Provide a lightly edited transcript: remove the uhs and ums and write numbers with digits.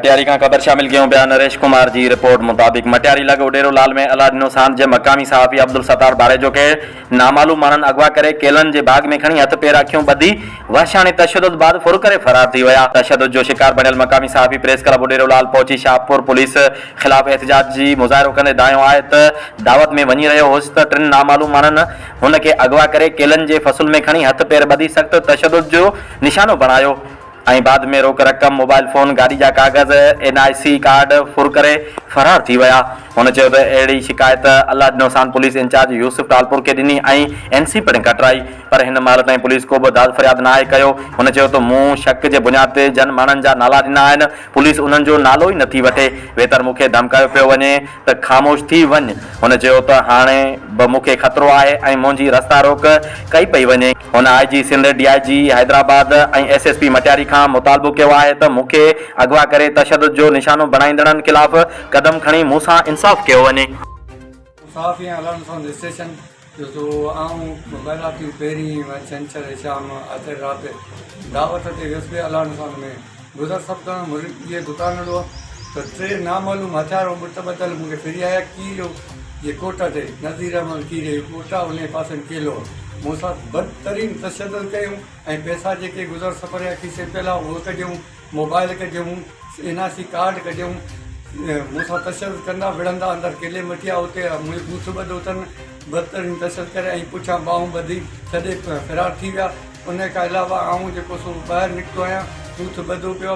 मटियारी का खबर शामिल क्यों बयान नरेश कुमार जी रिपोर्ट मुताबिक मटियारी लग उडेरो लाल में अलादीनो सांझ जे मकामी सहाफ़ी अब्दुल सत्तार बारेजो के नामालूम मानन अगवा करे केलन जे बाग में खणी हथ पेर अखियों बधी वहशानी तशद्दुद बाद फुर करे फरार थी वया। तशद्दुद जो शिकार बनियल मकामी सहाफ़ी प्रेस क्लब उडेरो लाल पहुंची शाहपुर पुलिस खिलाफ एहतजाज जी मुज़ाहिरो कंदे दायो आहे त दावत में वञी रहियो होसि त टिन नामालूम मानन हुन खे अगवा करे केलन जे फसुल में खणी हथ पेर बधी सख्त तशद्दुद जो निशानो बणायो ऐं बाद में रोक रक़म मोबाइल फोन गाड़ी जा कागज़ NIC कार्ड फुर करे फरार थी वया। हुन चयो त अहिड़ी शिकायत अलादीनो सांझ पुलिस इंचार्ज यूसुफ टालपुर के ॾिनी ऐं NC पिणु कटराई, पर हिन महिल ताईं पुलिस को बि दाद फरियाद नाहे कयो। हुन चयो त मूं शक जे बुनियाद ते जन माण्हुनि जा नाला ॾिना आहिनि, पुलिस उन्हनि जो नालो ई नथी वठे, वेतर मूंखे धमकायो पियो वञे त ख़ामोश थी वञ। हुन चयो त हाणे बि मूंखे ख़तरो आहे ऐं मुंहिंजी रस्ता रोक कई पई वञे। हुन IG सिंध DIG हैदराबाद ऐं SSP मटियारी खां मुतालबो कयो आहे त मूंखे अगवा करे तशद्दुद जो निशानो बणाईंदड़नि खिलाफ़ कदम खणी मूंसां इंसाफ़ कयो वञे। साफ़ या अलादीनो स्टेशन जो आऊं मोबाइल की पहिरीं छंछरु शाम अधु राति दावत ते वियुसि अलादीनो में गुज़र सभु ये दुकान ॾो त टे नामालूम हथियारों बुत बदल मूंखे फिरी आया कीरो ये कोटा ते नज़ीर अहमद कीरे कोटा उन पासे केलो मूंसां बदतरीन तशद्दुद कयूं ऐं पैसा जेके गुज़र सफ़र या खीसे पियल उहे कढियूं, मोबाइल कढियूं, NIC कार्ड कढियूं, मूंसां तशद्दुद कंदा विढ़ंदा अंदरि केले मटिया उते बूथ ॿधो अथनि, बदतरीन तशद्दुद करे ऐं पुछां ॿाहूं ॿधी सॼे फरार थी विया। उन खां अलावा आऊं जेको सो ॿाहिरि निकितो आहियां बूथ ॿधो पियो।